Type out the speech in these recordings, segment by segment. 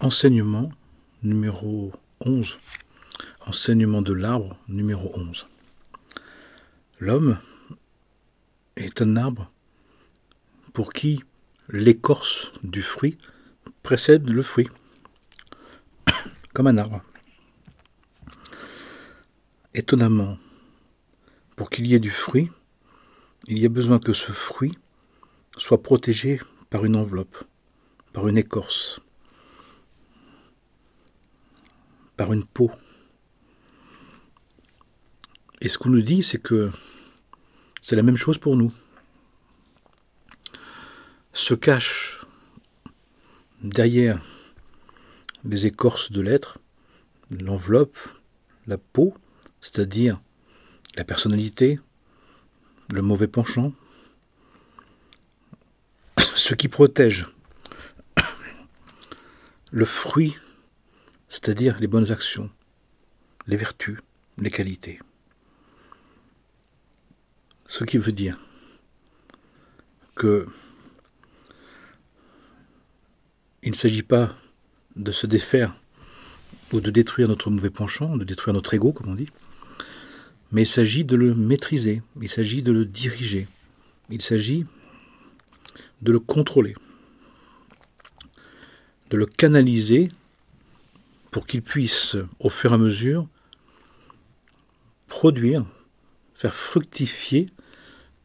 Enseignement numéro 11. Enseignement de l'arbre numéro 11. L'homme est un arbre pour qui l'écorce du fruit précède le fruit, comme un arbre. Étonnamment, pour qu'il y ait du fruit, il y a besoin que ce fruit soit protégé par une enveloppe, par une écorce, par une peau. Et ce qu'on nous dit, c'est que c'est la même chose pour nous. Se cache derrière les écorces de l'être, l'enveloppe, la peau, c'est-à-dire la personnalité, le mauvais penchant, ce qui protège le fruit, c'est-à-dire les bonnes actions, les vertus, les qualités. Ce qui veut dire que il ne s'agit pas de se défaire ou de détruire notre mauvais penchant, de détruire notre ego, comme on dit, mais il s'agit de le maîtriser, il s'agit de le diriger, il s'agit de le contrôler, de le canaliser pour qu'il puisse, au fur et à mesure, produire, faire fructifier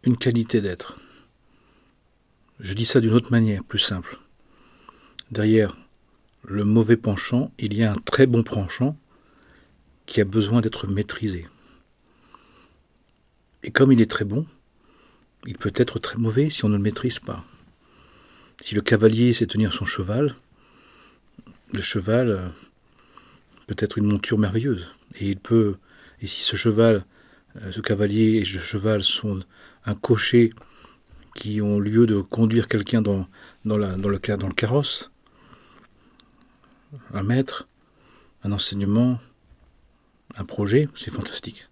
une qualité d'être. Je dis ça d'une autre manière, plus simple. Derrière le mauvais penchant, il y a un très bon penchant qui a besoin d'être maîtrisé. Et comme il est très bon, il peut être très mauvais si on ne le maîtrise pas. Si le cavalier sait tenir son cheval, le cheval peut être une monture merveilleuse. Et si ce cheval, ce cavalier et le cheval sont un cocher qui ont lieu de conduire quelqu'un dans le carrosse, un maître, un enseignement, un projet, c'est fantastique.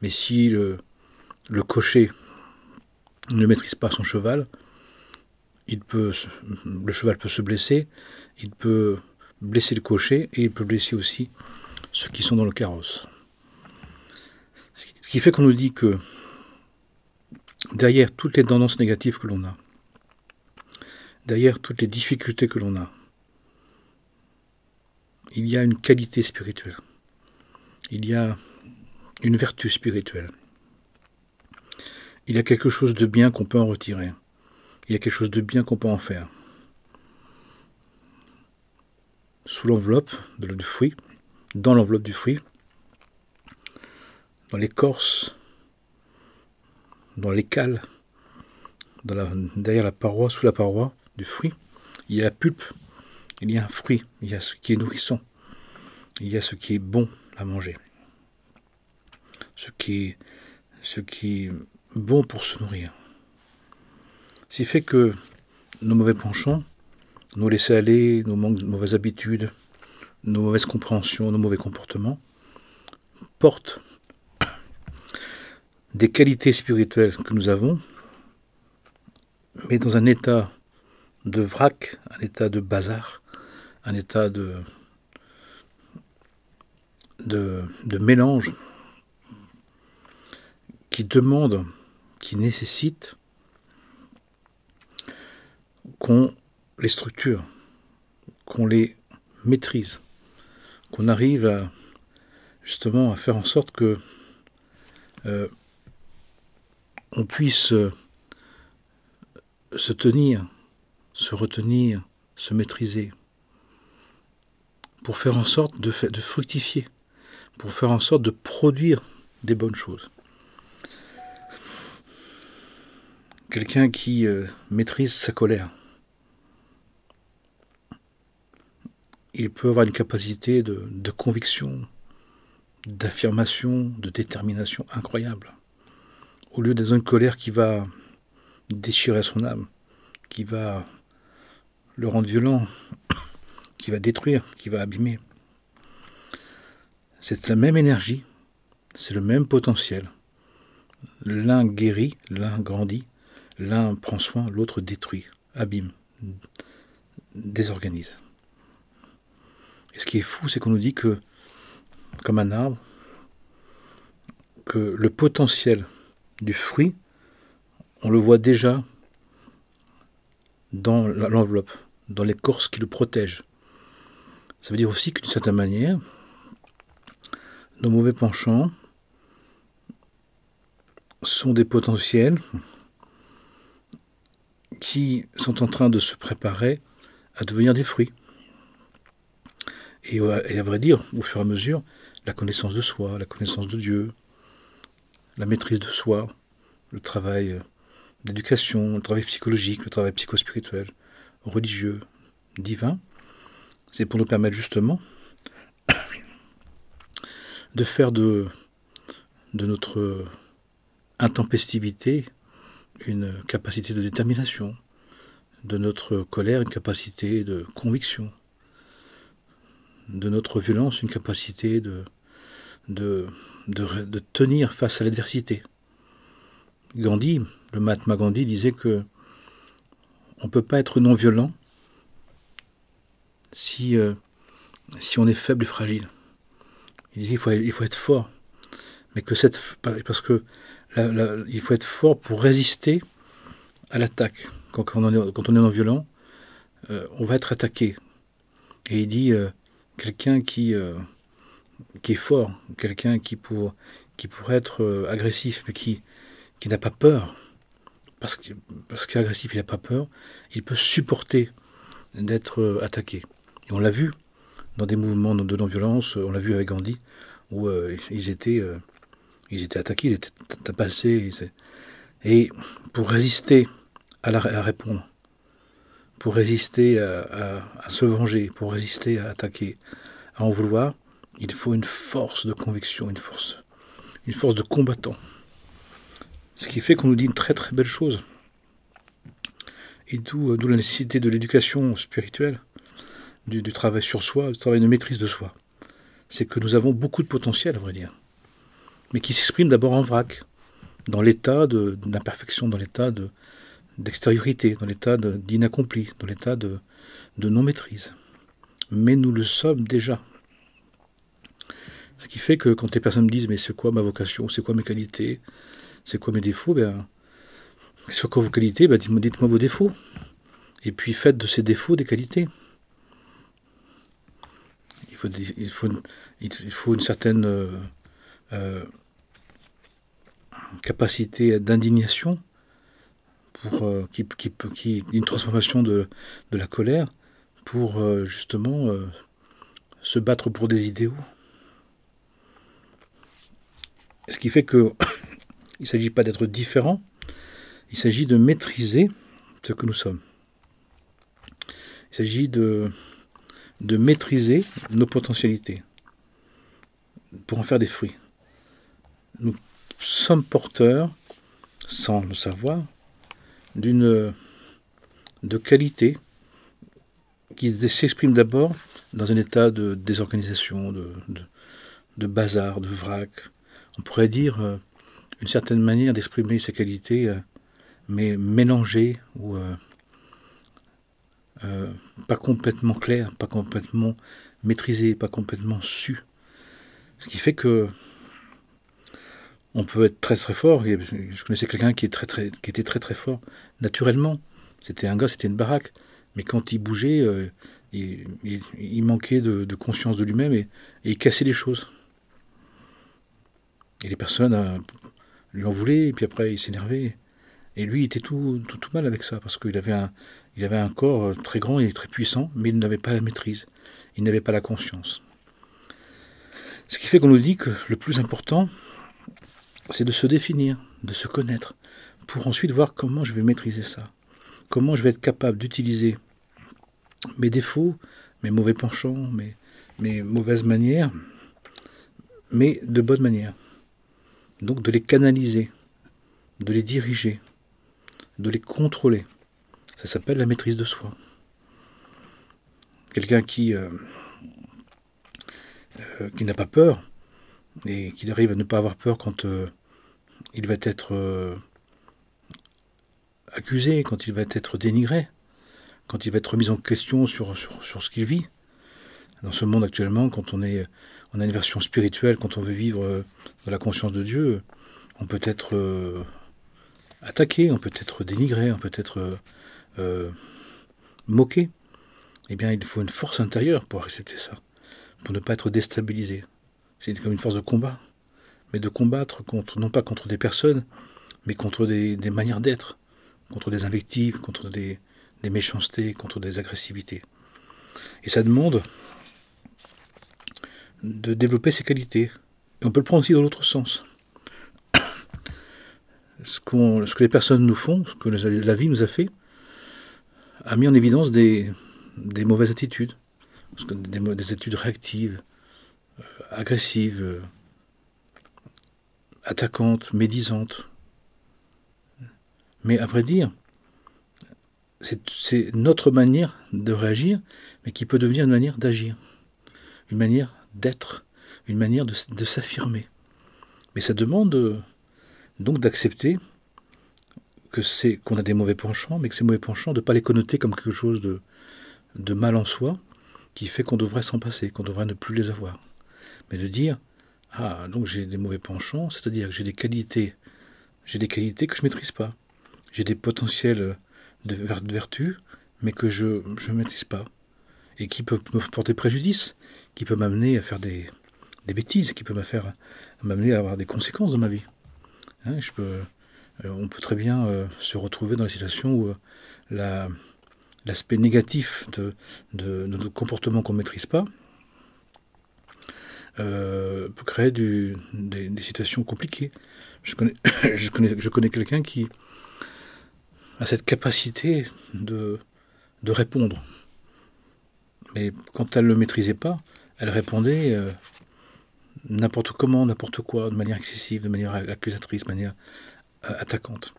Mais si le cocher ne maîtrise pas son cheval, le cheval peut se blesser, il peut blesser le cocher et il peut blesser aussi ceux qui sont dans le carrosse. Ce qui fait qu'on nous dit que derrière toutes les tendances négatives que l'on a, derrière toutes les difficultés que l'on a, il y a une qualité spirituelle, il y a une vertu spirituelle, il y a quelque chose de bien qu'on peut en retirer, il y a quelque chose de bien qu'on peut en faire. Sous l'enveloppe du fruit, dans l'enveloppe du fruit, dans l'écorce, dans l'écale, derrière la paroi, sous la paroi du fruit, il y a la pulpe, il y a un fruit, il y a ce qui est nourrissant, il y a ce qui est bon à manger, ce qui est bon pour se nourrir. Ce qui fait que nos mauvais penchants, nos laisser-aller, nos mauvaises habitudes, nos mauvaises compréhensions, nos mauvais comportements portent des qualités spirituelles que nous avons, mais dans un état de vrac, un état de bazar, un état de mélange qui demande, qui nécessite qu'on les structure, qu'on les maîtrise, qu'on arrive justement à faire en sorte que on puisse se tenir, se retenir, se maîtriser, pour faire en sorte de fructifier, pour faire en sorte de produire des bonnes choses. Quelqu'un qui maîtrise sa colère, il peut avoir une capacité de conviction, d'affirmation, de détermination incroyable. Au lieu d'être une colère qui va déchirer son âme, qui va le rendre violent, qui va détruire, qui va abîmer. C'est la même énergie, c'est le même potentiel. L'un guérit, l'un grandit, l'un prend soin, l'autre détruit, abîme, désorganise. Et ce qui est fou, c'est qu'on nous dit que, comme un arbre, que le potentiel du fruit, on le voit déjà dans l'enveloppe, dans l'écorce qui le protège. Ça veut dire aussi que d'une certaine manière, nos mauvais penchants sont des potentiels qui sont en train de se préparer à devenir des fruits. Et à vrai dire, au fur et à mesure, la connaissance de soi, la connaissance de Dieu, la maîtrise de soi, le travail d'éducation, le travail psychologique, le travail psychospirituel, religieux, divin, c'est pour nous permettre justement de faire de notre intempestivité une capacité de détermination, de notre colère une capacité de conviction, de notre violence une capacité de tenir face à l'adversité. Gandhi, le Mahatma Gandhi disait que on ne peut pas être non violent si on est faible et fragile. Il disait il faut être fort, mais que parce que il faut être fort pour résister à l'attaque. Quand on est non violent, on va être attaqué. Et il dit quelqu'un qui est fort, quelqu'un qui pourrait être agressif, mais qui n'a pas peur, parce qu'agressif, il n'a pas peur, il peut supporter d'être attaqué. Et on l'a vu dans des mouvements de non-violence, on l'a vu avec Gandhi, où ils étaient attaqués, ils étaient tabassés. Et pour résister à répondre, pour résister à se venger, pour résister à attaquer, à en vouloir, il faut une force de conviction, une force de combattant. Ce qui fait qu'on nous dit une très très belle chose. Et d'où la nécessité de l'éducation spirituelle, du travail sur soi, du travail de maîtrise de soi. C'est que nous avons beaucoup de potentiel, à vrai dire, mais qui s'exprime d'abord en vrac, dans l'état d'imperfection, dans l'état d'extériorité, dans l'état d'inaccompli, dans l'état de non-maîtrise. Mais nous le sommes déjà. Ce qui fait que quand les personnes me disent « mais c'est quoi ma vocation, c'est quoi mes qualités, c'est quoi mes défauts ?» c'est quoi vos qualités ? Dites-moi vos défauts. Et puis faites de ces défauts des qualités. Il faut une certaine capacité d'indignation pour une transformation de la colère pour justement se battre pour des idéaux. Ce qui fait que il ne s'agit pas d'être différent, il s'agit de maîtriser ce que nous sommes. Il s'agit de maîtriser nos potentialités pour en faire des fruits. Nous sommes porteurs, sans le savoir, de qualité qui s'exprime d'abord dans un état de désorganisation, de bazar, de vrac. On pourrait dire une certaine manière d'exprimer ces qualités, mais mélangées ou pas complètement claires, pas complètement maîtrisées, pas complètement sues. Ce qui fait que on peut être très très fort. Je connaissais quelqu'un qui était très très fort naturellement. C'était un gars, c'était une baraque. Mais quand il bougeait, il manquait de conscience de lui-même et il cassait les choses. Et les personnes lui en voulaient, et puis après il s'énervait. Et lui, il était tout mal avec ça, parce qu'il avait un corps très grand et très puissant, mais il n'avait pas la maîtrise. Il n'avait pas la conscience. Ce qui fait qu'on nous dit que le plus important, c'est de se définir, de se connaître, pour ensuite voir comment je vais maîtriser ça. Comment je vais être capable d'utiliser mes défauts, mes mauvais penchants, mes mauvaises manières, mais de bonne manière. Donc de les canaliser, de les diriger, de les contrôler. Ça s'appelle la maîtrise de soi. Quelqu'un qui n'a pas peur, et qui arrive à ne pas avoir peur quand il va être accusé, quand il va être dénigré, quand il va être mis en question sur ce qu'il vit, dans ce monde actuellement, quand on a une version spirituelle, quand on veut vivre dans la conscience de Dieu, on peut être attaqué, on peut être dénigré, on peut être moqué. Eh bien, il faut une force intérieure pour accepter ça, pour ne pas être déstabilisé. C'est comme une force de combat, mais de combattre non pas contre des personnes, mais contre des manières d'être, contre des invectives, contre des méchancetés, contre des agressivités. Et ça demande de développer ses qualités. Et on peut le prendre aussi dans l'autre sens. Ce que les personnes nous font, ce que la vie nous a fait, a mis en évidence des mauvaises attitudes, des attitudes réactives, agressives, attaquantes, médisantes. Mais à vrai dire, c'est notre manière de réagir, mais qui peut devenir une manière d'agir, une manière d'être, une manière de s'affirmer. Mais ça demande donc d'accepter qu'on a des mauvais penchants, mais que ces mauvais penchants, de ne pas les connoter comme quelque chose de mal en soi, qui fait qu'on devrait s'en passer, qu'on devrait ne plus les avoir. Mais de dire, ah, donc j'ai des mauvais penchants, c'est-à-dire que j'ai des qualités que je ne maîtrise pas. J'ai des potentiels de vertu, mais que je ne maîtrise pas. Et qui peuvent me porter préjudice, qui peuvent m'amener à faire des bêtises, qui peuvent m'amener à avoir des conséquences dans ma vie. Hein, on peut très bien se retrouver dans la situation où l'aspect négatif de notre comportement qu'on ne maîtrise pas peut créer des situations compliquées. Je connais quelqu'un qui a cette capacité de répondre. Mais quand elle ne le maîtrisait pas, elle répondait n'importe comment, n'importe quoi, de manière excessive, de manière accusatrice, de manière attaquante.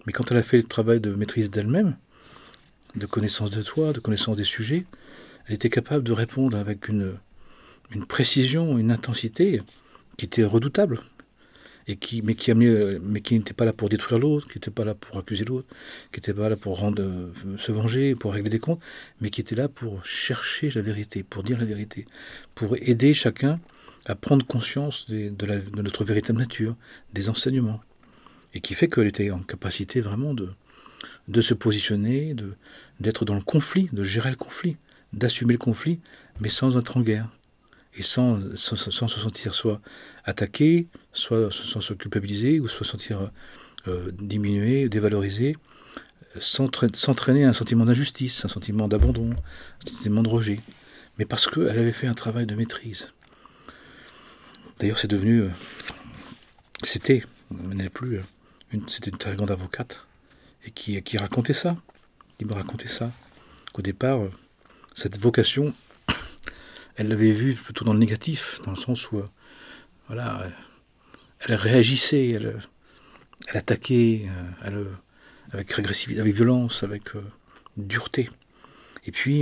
Mais quand elle a fait le travail de maîtrise d'elle-même, de connaissance de soi, de connaissance des sujets, elle était capable de répondre avec une précision, une intensité qui était redoutable, mais qui n'était pas là pour détruire l'autre, qui n'était pas là pour accuser l'autre, qui n'était pas là pour se venger, pour régler des comptes, mais qui était là pour chercher la vérité, pour dire la vérité, pour aider chacun à prendre conscience de notre véritable nature, des enseignements, et qui fait qu'elle était en capacité vraiment de se positionner, d'être dans le conflit, de gérer le conflit, d'assumer le conflit, mais sans être en guerre. Et sans se sentir soit attaqué, soit sans se culpabiliser, ou soit sentir diminué, dévalorisé, s'entraîner un sentiment d'injustice, un sentiment d'abandon, un sentiment de rejet. Mais parce qu'elle avait fait un travail de maîtrise. D'ailleurs, c'est devenu... elle n'est plus... C'était une très grande avocate, et qui racontait ça, qui me racontait ça, qu'au départ, cette vocation... Elle l'avait vue plutôt dans le négatif, dans le sens où voilà, elle réagissait, elle attaquait, avec agressivité, avec violence, avec dureté. Et puis,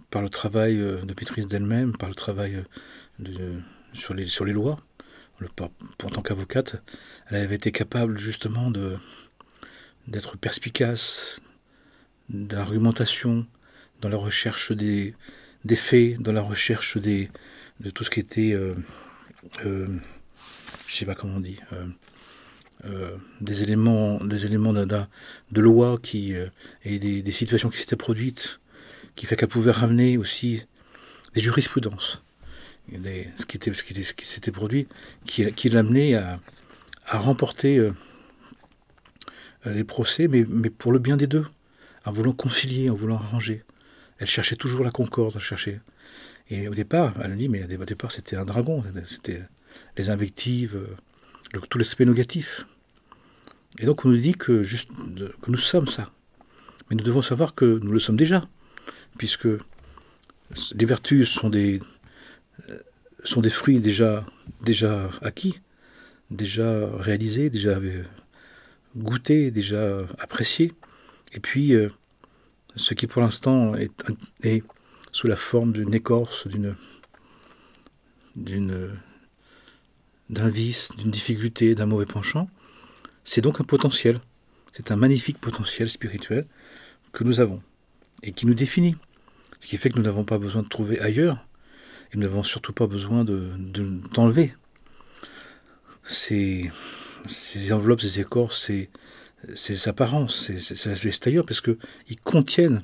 par le travail de maîtrise d'elle-même, par le travail sur les lois, en tant qu'avocate, elle avait été capable justement d'être perspicace, d'argumentation, dans la recherche des faits, dans la recherche de tout ce qui était, je sais pas comment on dit, des éléments de loi et des situations qui s'étaient produites, qui fait qu'elle pouvait ramener aussi des jurisprudences, ce qui s'était produit, qui l'amenait à remporter les procès, mais pour le bien des deux, en voulant concilier, en voulant arranger. Elle cherchait toujours la concorde, elle cherchait. Et au départ, elle a dit, mais au départ c'était un dragon, c'était les invectives, tout l'aspect négatif. Et donc on nous dit que nous sommes ça. Mais nous devons savoir que nous le sommes déjà, puisque les vertus sont des fruits déjà acquis, déjà réalisés, déjà goûtés, déjà appréciés. Et puis, ce qui pour l'instant est sous la forme d'une écorce, d'un vice, d'une difficulté, d'un mauvais penchant, c'est donc un potentiel. C'est un magnifique potentiel spirituel que nous avons et qui nous définit. Ce qui fait que nous n'avons pas besoin de trouver ailleurs Et nous n'avons surtout pas besoin d'enlever ces enveloppes, ces écorces, ces apparences, ces aspects extérieurs, parce qu'ils contiennent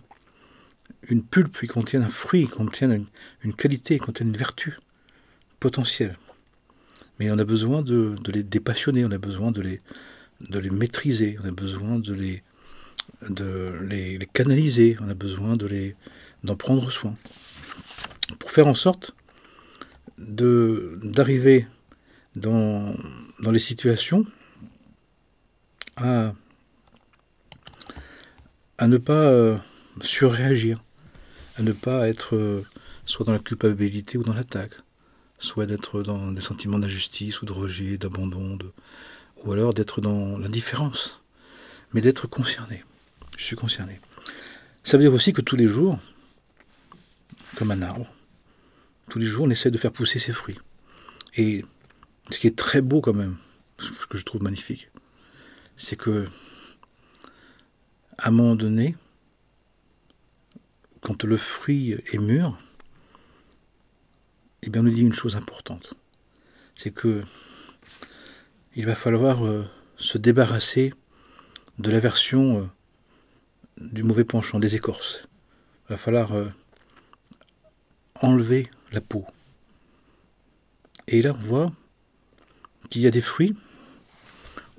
une pulpe, ils contiennent un fruit, ils contiennent une qualité, ils contiennent une vertu potentielle. Mais on a besoin de les dépassionner, on a besoin de les maîtriser, on a besoin de les canaliser, on a besoin d'en prendre soin. Pour faire en sorte d'arriver dans les situations à ne pas surréagir, à ne pas être soit dans la culpabilité ou dans l'attaque, soit d'être dans des sentiments d'injustice ou de rejet, d'abandon, ou alors d'être dans l'indifférence, mais d'être concerné. Je suis concerné. Ça veut dire aussi que tous les jours, comme un arbre, tous les jours on essaie de faire pousser ses fruits. Et ce qui est très beau quand même, ce que je trouve magnifique, c'est que à un moment donné, quand le fruit est mûr, eh bien on nous dit une chose importante. C'est que il va falloir se débarrasser de l'aversion du mauvais penchant, des écorces. Il va falloir enlever la peau. Et là, on voit qu'il y a des fruits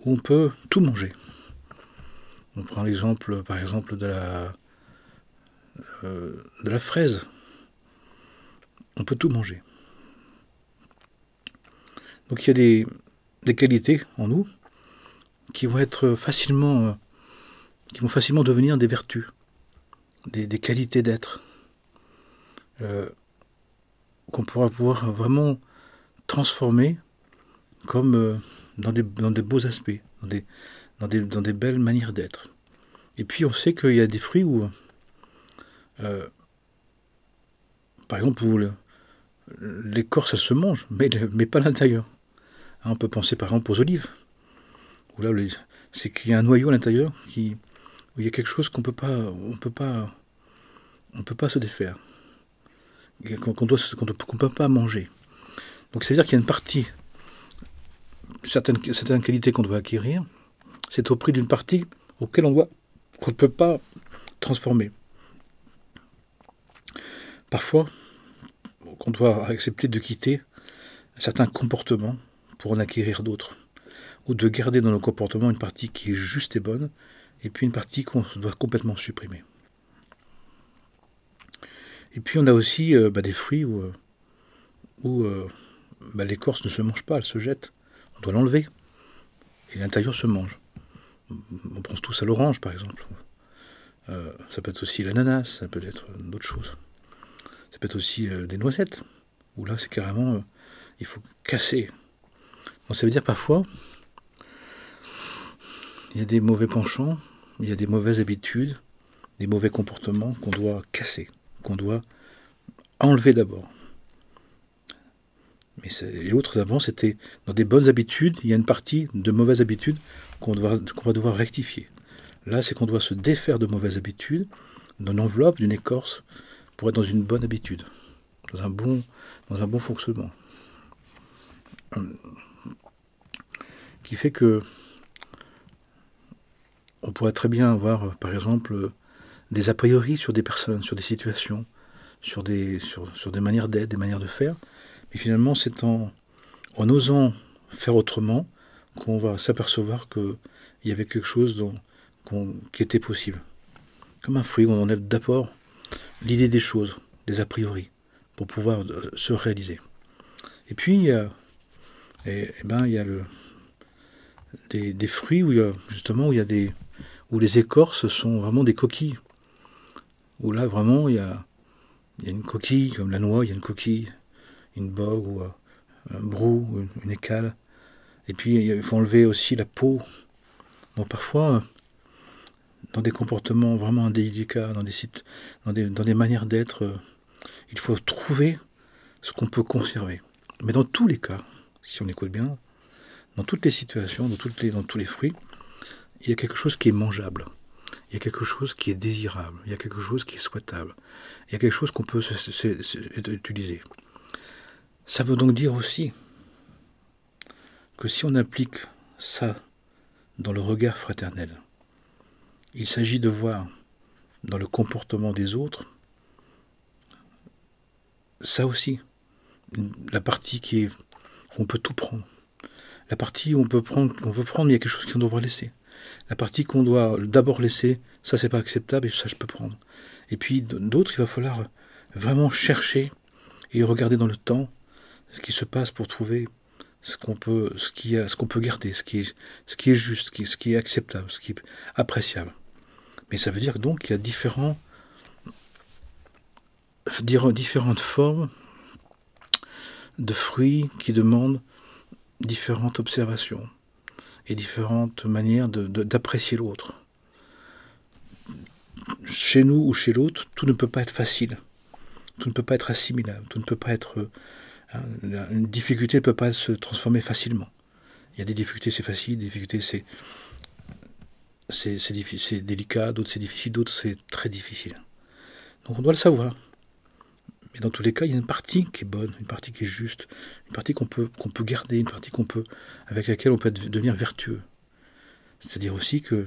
où on peut tout manger. On prend l'exemple, par exemple, de la fraise. On peut tout manger. Donc il y a des qualités en nous qui vont être facilement devenir des vertus, des qualités d'être, qu'on pourra pouvoir vraiment transformer comme dans des beaux aspects, dans des belles manières d'être. Et puis on sait qu'il y a des fruits où, par exemple, où l'écorce elle se mange, mais pas l'intérieur. Hein, on peut penser par exemple aux olives, où là c'est qu'il y a un noyau à l'intérieur où il y a quelque chose qu'on peut pas se défaire, qu'on peut pas manger. Donc c'est à dire qu'il y a une partie, certaines qualités qu'on doit acquérir, c'est au prix d'une partie qu'on ne peut pas transformer. Parfois, qu'on doit accepter de quitter certains comportements pour en acquérir d'autres, ou de garder dans nos comportements une partie qui est juste et bonne, et puis une partie qu'on doit complètement supprimer. Et puis on a aussi des fruits où l'écorce ne se mange pas, elle se jette. On doit l'enlever, et l'intérieur se mange. On pense tous à l'orange, par exemple. Ça peut être aussi l'ananas, ça peut être d'autres choses. Ça peut être aussi des noisettes, où là c'est carrément, il faut casser. Donc ça veut dire parfois, il y a des mauvais penchants, il y a des mauvaises habitudes, des mauvais comportements qu'on doit casser, qu'on doit enlever d'abord. Mais l'autre d'avant, c'était dans des bonnes habitudes, il y a une partie de mauvaises habitudes qu'on va devoir rectifier. Là, c'est qu'on doit se défaire de mauvaises habitudes, d'une enveloppe, d'une écorce, pour être dans une bonne habitude, dans un bon fonctionnement. Qui fait que on pourrait très bien avoir, par exemple, des a priori sur des personnes, sur des situations, sur des manières d'être, des manières de faire. Mais finalement, c'est en osant faire autrement qu'on va s'apercevoir qu'il y avait quelque chose qui était possible. Comme un fruit, on enlève d'abord l'idée des choses, des a priori, pour pouvoir se réaliser. Et puis, il y a des fruits où les écorces sont vraiment des coquilles. Où là, vraiment, il y a une coquille, comme la noix, il y a une coquille, une bogue ou un brou, ou une écale. Et puis, il faut enlever aussi la peau. Donc parfois, dans des comportements vraiment indélicats, dans des manières d'être, il faut trouver ce qu'on peut conserver. Mais dans tous les cas, si on écoute bien, dans toutes les situations, dans tous les fruits, il y a quelque chose qui est mangeable. Il y a quelque chose qui est désirable. Il y a quelque chose qui est souhaitable. Il y a quelque chose qu'on peut utiliser. Ça veut donc dire aussi que si on applique ça dans le regard fraternel, il s'agit de voir dans le comportement des autres, ça aussi, la partie où on peut tout prendre. La partie où on peut prendre, mais il y a quelque chose qu'on devra laisser. La partie qu'on doit d'abord laisser, ça c'est pas acceptable et ça je peux prendre. Et puis d'autres, il va falloir vraiment chercher et regarder dans le temps ce qui se passe pour trouver ce qu'on peut garder, ce qui est juste, ce qui est acceptable, ce qui est appréciable. Mais ça veut dire donc qu'il y a différentes formes de fruits qui demandent différentes observations et différentes manières d'apprécier l'autre. Chez nous ou chez l'autre, tout ne peut pas être facile, tout ne peut pas être assimilable, tout ne peut pas être... une difficulté ne peut pas se transformer facilement. Il y a des difficultés, c'est facile, des difficultés, c'est délicat, d'autres c'est difficile, d'autres c'est très difficile. Donc on doit le savoir. Mais dans tous les cas, il y a une partie qui est bonne, une partie qui est juste, une partie qu'on peut garder, une partie avec laquelle on peut devenir vertueux. C'est-à-dire aussi que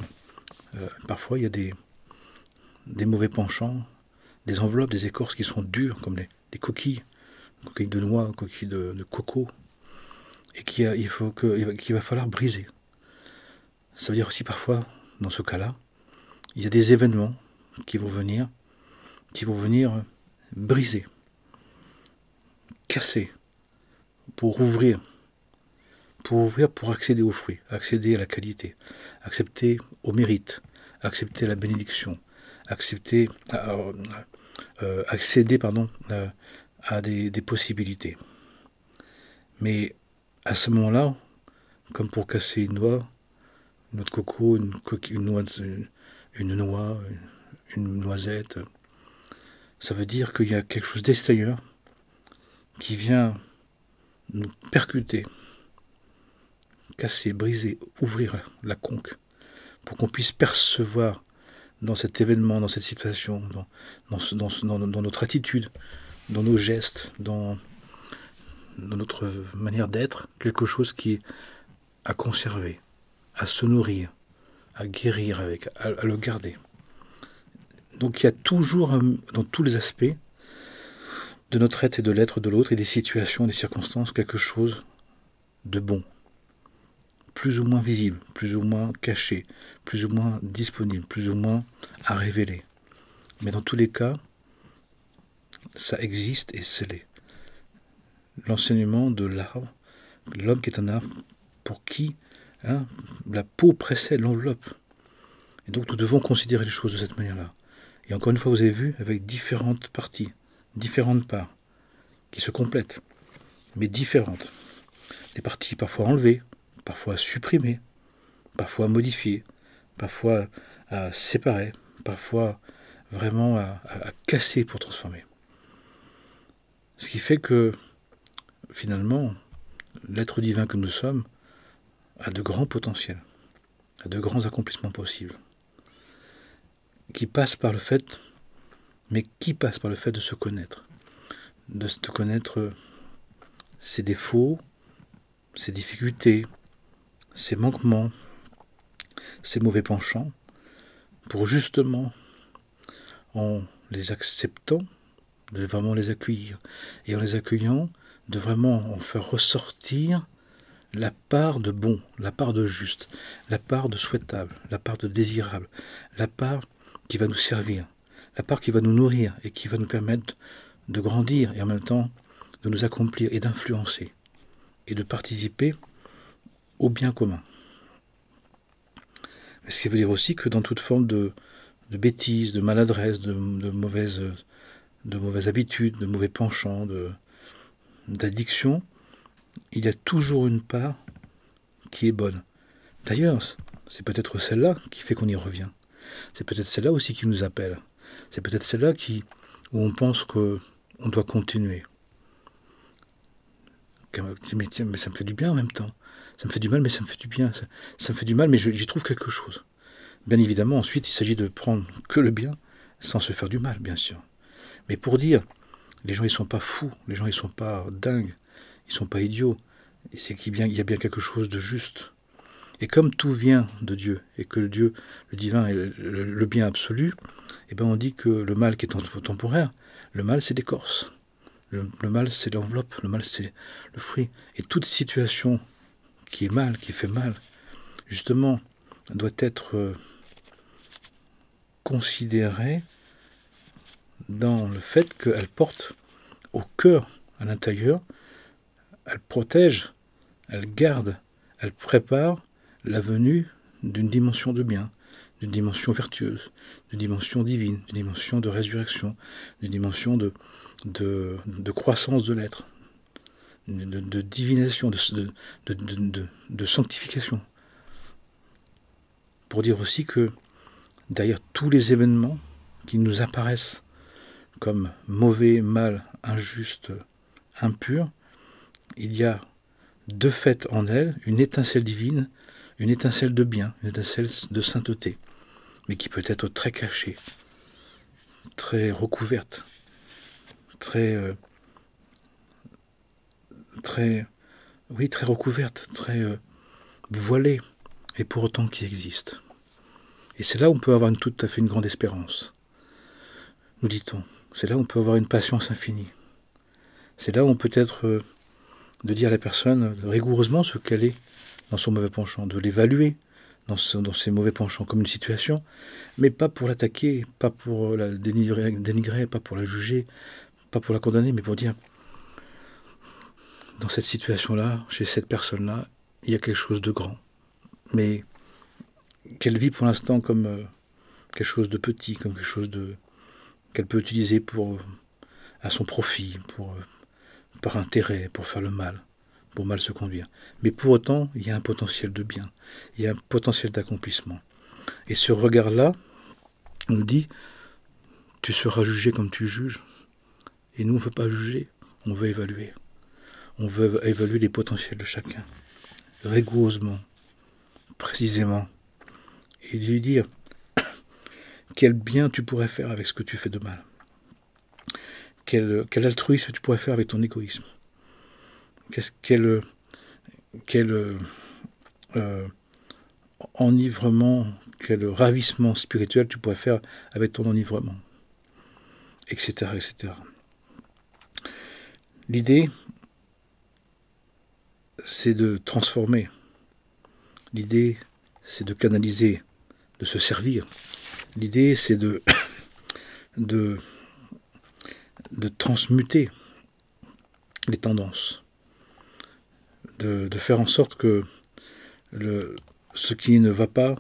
parfois il y a des mauvais penchants, des enveloppes, des écorces qui sont dures, comme des coquilles de noix, coquilles de coco, et qu'il va falloir briser. Ça veut dire aussi parfois, dans ce cas-là, il y a des événements qui vont venir briser, casser, pour ouvrir, pour accéder aux fruits, accéder à la qualité, accéder au mérite, accepter la bénédiction, accéder à des possibilités. Mais à ce moment-là, comme pour casser une noix de coco, une noisette, ça veut dire qu'il y a quelque chose d'extérieur qui vient nous percuter, casser, briser, ouvrir la conque, pour qu'on puisse percevoir dans cet événement, dans cette situation, dans notre attitude, dans nos gestes, dans notre manière d'être, quelque chose qui est à conserver, à se nourrir, à guérir avec, à le garder. Donc il y a toujours, dans tous les aspects de notre être et de l'être de l'autre, et des situations, des circonstances, quelque chose de bon, plus ou moins visible, plus ou moins caché, plus ou moins disponible, plus ou moins à révéler. Mais dans tous les cas, ça existe et c'est l'enseignement de l'arbre, l'homme qui est un arbre pour qui la peau précède l'enveloppe. Et donc nous devons considérer les choses de cette manière-là. Et encore une fois, vous avez vu, avec différentes parties, différentes parts, qui se complètent, mais différentes. Des parties parfois enlevées, parfois supprimées, parfois modifiées, parfois à séparer, parfois vraiment à casser pour transformer. Ce qui fait que, finalement, l'être divin que nous sommes a de grands potentiels, a de grands accomplissements possibles, qui passent par le fait de se connaître ses défauts, ses difficultés, ses manquements, ses mauvais penchants, pour justement, en les acceptant, de vraiment les accueillir, et en les accueillant, de vraiment en faire ressortir la part de bon, la part de juste, la part de souhaitable, la part de désirable, la part qui va nous servir, la part qui va nous nourrir et qui va nous permettre de grandir et en même temps de nous accomplir et d'influencer et de participer au bien commun. Ce qui veut dire aussi que dans toute forme de bêtises, de maladresse, de mauvaises habitudes, de mauvais penchants, d'addiction, il y a toujours une part qui est bonne. D'ailleurs, c'est peut-être celle-là qui fait qu'on y revient. C'est peut-être celle-là aussi qui nous appelle. C'est peut-être celle-là où on pense qu'on doit continuer. Mais ça me fait du bien en même temps. Ça me fait du mal, mais ça me fait du bien. Ça me fait du mal, mais j'y trouve quelque chose. Bien évidemment, ensuite, il s'agit de prendre que le bien, sans se faire du mal, bien sûr. Mais pour dire, les gens, ils sont pas fous, les gens, ils sont pas dingues, ils sont pas idiots. Et c'est qu'il y a bien quelque chose de juste. Et comme tout vient de Dieu, et que Dieu, le divin, est le bien absolu, eh ben on dit que le mal qui est temporaire, le mal c'est l'écorce. Le mal c'est l'enveloppe, le mal c'est le fruit. Et toute situation qui est mal, qui fait mal, justement, doit être considérée dans le fait qu'elle porte au cœur, à l'intérieur, elle protège, elle garde, elle prépare la venue d'une dimension de bien, d'une dimension vertueuse, d'une dimension divine, d'une dimension de résurrection, d'une dimension de croissance de l'être, de divination, de sanctification. Pour dire aussi que derrière tous les événements qui nous apparaissent comme mauvais, mal, injustes, impurs, il y a de fait en elle une étincelle divine, une étincelle de bien, une étincelle de sainteté, mais qui peut être très cachée, très recouverte, très recouverte, très voilée, et pour autant qui existe. Et c'est là où on peut avoir tout à fait une grande espérance, nous dit-on. C'est là où on peut avoir une patience infinie. C'est là où on peut être de dire à la personne rigoureusement ce qu'elle est dans son mauvais penchant, de l'évaluer dans ses mauvais penchants comme une situation, mais pas pour l'attaquer, pas pour la dénigrer, pas pour la juger, pas pour la condamner, mais pour dire dans cette situation-là, chez cette personne-là, il y a quelque chose de grand, mais qu'elle vit pour l'instant comme quelque chose de petit, comme quelque chose qu'elle peut utiliser à son profit, par intérêt, pour faire le mal, pour mal se conduire. Mais pour autant, il y a un potentiel de bien, il y a un potentiel d'accomplissement. Et ce regard-là, on nous dit, tu seras jugé comme tu juges. Et nous, on ne veut pas juger, on veut évaluer. On veut évaluer les potentiels de chacun, rigoureusement, précisément, et lui dire quel bien tu pourrais faire avec ce que tu fais de mal. Quel altruisme tu pourrais faire avec ton égoïsme. Quel enivrement, quel ravissement spirituel tu pourrais faire avec ton enivrement, etc., etc. L'idée, c'est de transformer. L'idée, c'est de canaliser, de se servir. L'idée, c'est de transmuter les tendances, de faire en sorte que ce qui ne va pas,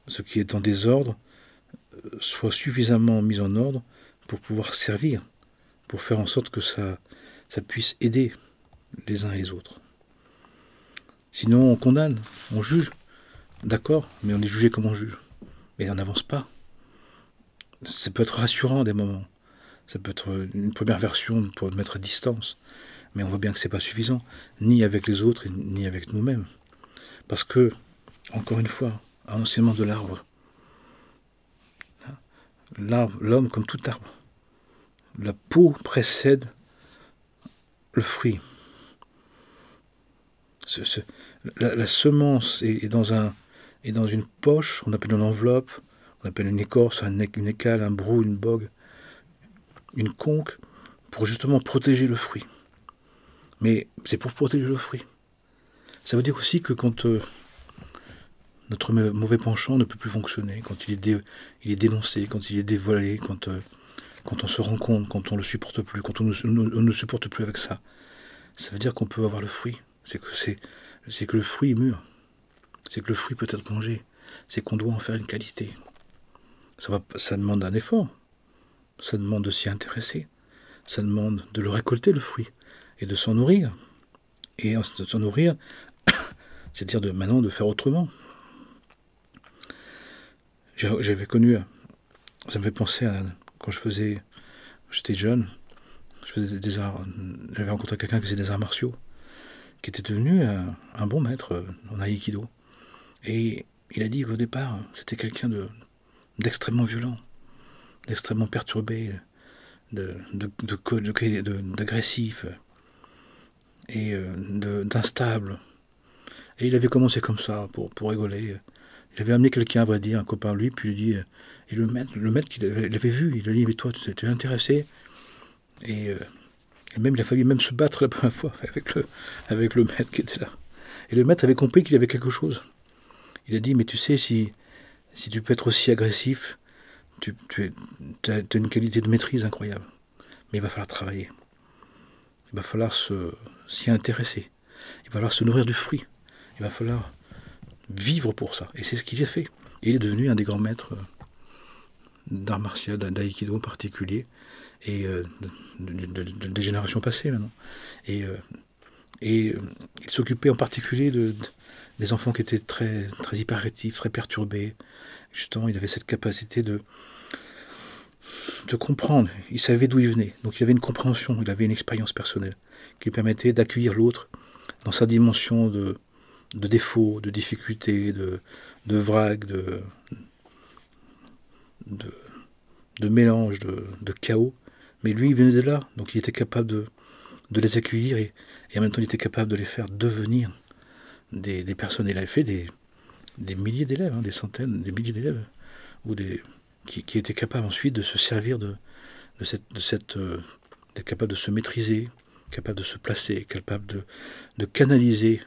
ce qui est en désordre, soit suffisamment mis en ordre pour pouvoir servir, pour faire en sorte que ça puisse aider les uns et les autres. Sinon, on condamne, on juge, d'accord, mais on est jugé comme on juge. Mais on n'avance pas. Ça peut être rassurant à des moments. Ça peut être une première version pour mettre à distance. Mais on voit bien que ce n'est pas suffisant, ni avec les autres, ni avec nous-mêmes. Parce que, encore une fois, à l'enseignement de l'arbre, l'homme comme tout arbre, la peau précède le fruit. La semence est dans une poche, on appelle une enveloppe, on appelle une écorce, une écale, un brou, une bogue, une conque, pour justement protéger le fruit. Mais c'est pour protéger le fruit. Ça veut dire aussi que quand notre mauvais penchant ne peut plus fonctionner, quand il est dénoncé, quand il est dévoilé, quand on se rend compte, quand on ne le supporte plus, quand on ne supporte plus avec ça, ça veut dire qu'on peut avoir le fruit. C'est que le fruit est mûr. C'est que le fruit peut être mangé. C'est qu'on doit en faire une qualité. Ça demande un effort. Ça demande de s'y intéresser. Ça demande de le récolter, le fruit, et de s'en nourrir. Et de s'en nourrir, c'est-à-dire maintenant de faire autrement. J'avais connu, ça me fait penser à quand j'étais jeune, j'avais rencontré quelqu'un qui faisait des arts martiaux, qui était devenu un bon maître en aïkido. Et il a dit qu'au départ, c'était quelqu'un d'extrêmement violent, d'extrêmement perturbé, d'agressif. et d'instable. Et il avait commencé comme ça, pour rigoler. Il avait amené quelqu'un, à vrai dire, un copain à lui, puis il lui dit, et le maître il avait vu, il lui a dit, mais toi, tu es intéressé. Et même, il a fallu même se battre la première fois avec le maître qui était là. Et le maître avait compris qu'il y avait quelque chose. Il a dit, mais tu sais, si tu peux être aussi agressif, tu as une qualité de maîtrise incroyable. Mais il va falloir travailler. Il va falloir s'y intéresser. Il va falloir se nourrir du fruit. Il va falloir vivre pour ça. Et c'est ce qu'il a fait. Et il est devenu un des grands maîtres d'art martial, d'aïkido en particulier, et des générations passées maintenant. Et il s'occupait en particulier des enfants qui étaient très, très hyperactifs, très perturbés. Justement, il avait cette capacité de comprendre. Il savait d'où il venait. Donc il avait une compréhension, il avait une expérience personnelle qui lui permettait d'accueillir l'autre dans sa dimension de défauts, de difficultés, de vrague, de mélange, de chaos. Mais lui, il venait de là, donc il était capable de les accueillir et en même temps il était capable de les faire devenir des personnes. Il avait fait des milliers d'élèves, des centaines, des milliers d'élèves, ou qui étaient capables ensuite de se servir d'être capable de se maîtriser, capable de se placer, capable de canaliser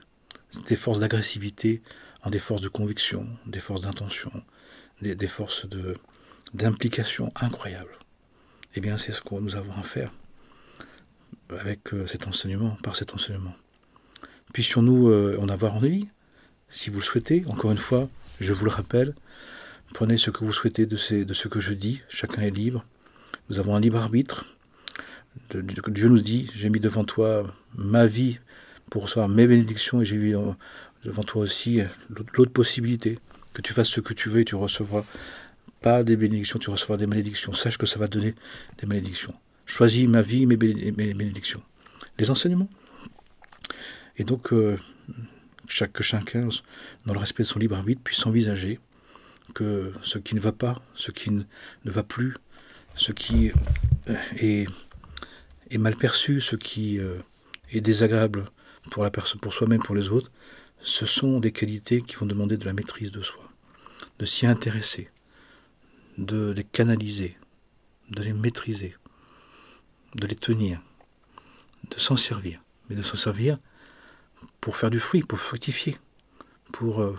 des forces d'agressivité en des forces de conviction, des forces d'intention, des forces d'implication incroyables. Eh bien, c'est ce que nous avons à faire avec cet enseignement, par cet enseignement. Puissions-nous en avoir envie, si vous le souhaitez. Encore une fois, je vous le rappelle, prenez ce que vous souhaitez de ce que je dis, chacun est libre. Nous avons un libre arbitre. Dieu nous dit, j'ai mis devant toi ma vie pour recevoir mes bénédictions et j'ai mis devant toi aussi l'autre possibilité, que tu fasses ce que tu veux et tu recevras pas des bénédictions, tu recevras des malédictions. Sache que ça va donner des malédictions. Choisis ma vie, mes bénédictions. Les enseignements. Et donc, que chacun, dans le respect de son libre arbitre, puisse envisager que ce qui ne va pas, ce qui ne va plus, ce qui est mal perçu, ce qui est désagréable pour la personne, pour soi-même, pour les autres, ce sont des qualités qui vont demander de la maîtrise de soi, de s'y intéresser, de les canaliser, de les maîtriser, de les tenir, de s'en servir, mais de s'en servir pour faire du fruit, pour fructifier, pour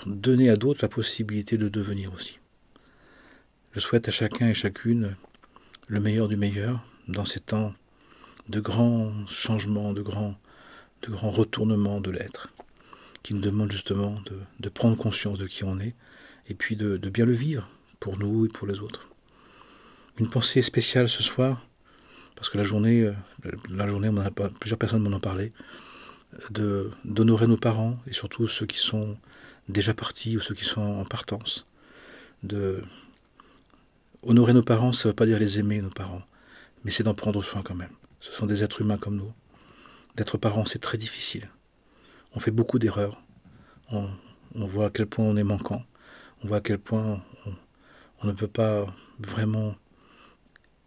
donner à d'autres la possibilité de devenir aussi. Je souhaite à chacun et chacune le meilleur du meilleur dans ces temps de grands changements, de grands retournements de l'être, qui nous demandent justement de prendre conscience de qui on est et puis de bien le vivre pour nous et pour les autres. Une pensée spéciale ce soir, parce que la journée plusieurs personnes m'en ont parlé, d'honorer nos parents et surtout ceux qui sont déjà partis ou ceux qui sont en partance. Honorer nos parents, ça ne veut pas dire les aimer, nos parents, mais c'est d'en prendre soin quand même. Ce sont des êtres humains comme nous. D'être parent, c'est très difficile. On fait beaucoup d'erreurs. On voit à quel point on est manquant. On voit à quel point on ne peut pas vraiment,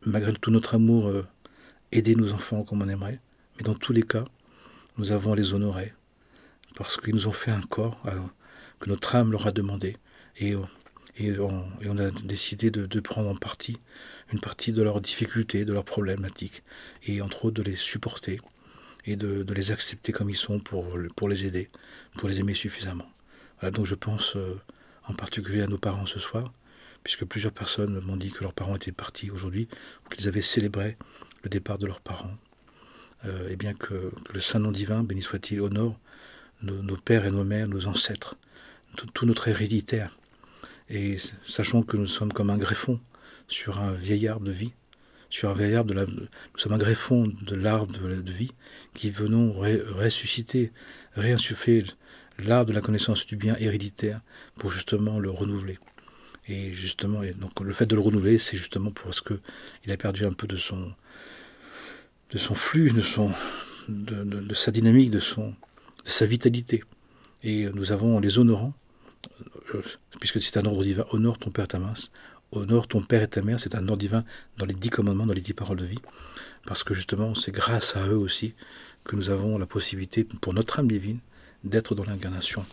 malgré tout notre amour, aider nos enfants comme on aimerait. Mais dans tous les cas, nous avons à les honorer parce qu'ils nous ont fait un corps que notre âme leur a demandé. Et on a décidé de prendre en partie une partie de leurs difficultés, de leurs problématiques, et entre autres de les supporter et de les accepter comme ils sont pour les aider, pour les aimer suffisamment. Voilà, donc je pense en particulier à nos parents ce soir, puisque plusieurs personnes m'ont dit que leurs parents étaient partis aujourd'hui, ou qu'ils avaient célébré le départ de leurs parents. Et bien que le Saint-Nom divin, béni soit-il, honore nos pères et nos mères, nos ancêtres, tout notre héréditaire. Et sachons que nous sommes comme un greffon sur un vieil arbre de vie, sur un vieil arbre nous sommes un greffon de l'arbre de vie qui venons ressusciter, réinsuffler l'arbre de la connaissance du bien héréditaire pour justement le renouveler. Et justement, donc le fait de le renouveler, c'est justement parce qu'il a perdu un peu de son flux, de sa dynamique, de sa vitalité. Et nous avons, en les honorant, puisque c'est un ordre divin, honore ton père ta main, honore ton père et ta mère, c'est un ordre divin dans les 10 commandements, dans les 10 paroles de vie, parce que justement, c'est grâce à eux aussi que nous avons la possibilité, pour notre âme divine, d'être dans l'incarnation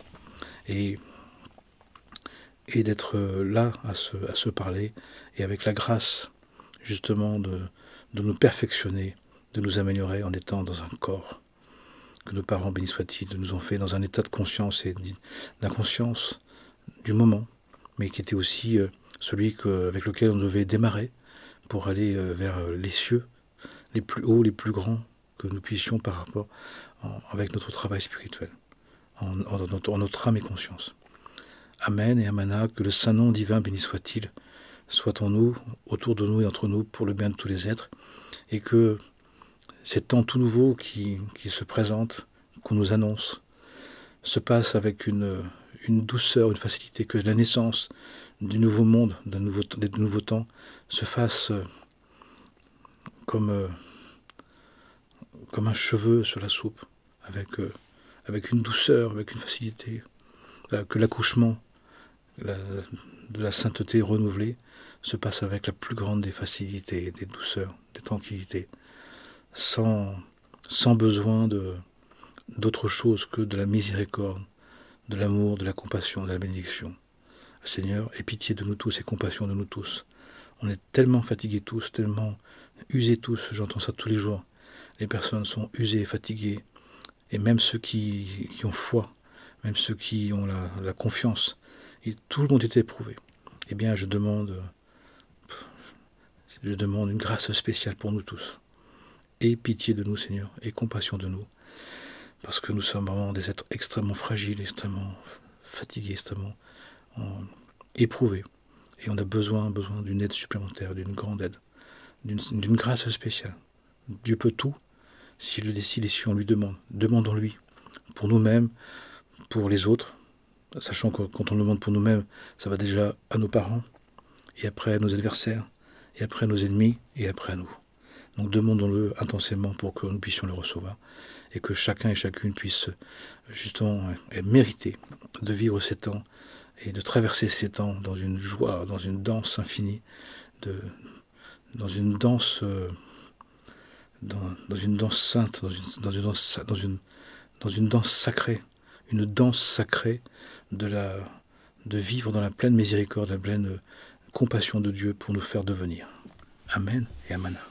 et d'être là à se parler, et avec la grâce justement de nous perfectionner, de nous améliorer en étant dans un corps que nos parents, bénis soient-ils, nous ont fait dans un état de conscience et d'inconscience du moment, mais qui était aussi celui avec lequel on devait démarrer pour aller vers les cieux, les plus hauts, les plus grands que nous puissions par rapport avec notre travail spirituel, en notre âme et conscience. Amen et Amana, que le saint nom divin, béni soit-il, soit en nous, autour de nous et entre nous, pour le bien de tous les êtres, et que ces temps tout nouveaux qui se présentent, qu'on nous annonce, se passent avec une douceur, une facilité, que la naissance du nouveau monde, des nouveaux temps, se fasse comme un cheveu sur la soupe, avec une douceur, avec une facilité, que l'accouchement de la sainteté renouvelée se passe avec la plus grande des facilités, des douceurs, des tranquillités, sans besoin d'autre chose que de la miséricorde, de l'amour, de la compassion, de la bénédiction. Seigneur, aie pitié de nous tous et compassion de nous tous. On est tellement fatigués tous, tellement usés tous, j'entends ça tous les jours. Les personnes sont usées, fatiguées, et même ceux qui ont foi, même ceux qui ont la confiance, et tout le monde est éprouvé. Eh bien, je demande une grâce spéciale pour nous tous. Aie pitié de nous, Seigneur, et compassion de nous, parce que nous sommes vraiment des êtres extrêmement fragiles, extrêmement fatigués, extrêmement éprouvés. Et on a besoin d'une aide supplémentaire, d'une grande aide, d'une grâce spéciale. Dieu peut tout, s'il le décide et si on lui demande. Demandons-lui, pour nous-mêmes, pour les autres, sachant que quand on le demande pour nous-mêmes, ça va déjà à nos parents, et après à nos adversaires, et après à nos ennemis, et après à nous. Donc demandons-le intensément pour que nous puissions le recevoir, et que chacun et chacune puisse justement mériter de vivre ces temps, et de traverser ces temps dans une joie, dans une danse infinie, dans une danse sainte, dans une danse sacrée, une danse sacrée de vivre dans la pleine miséricorde, la pleine compassion de Dieu pour nous faire devenir. Amen et Amana.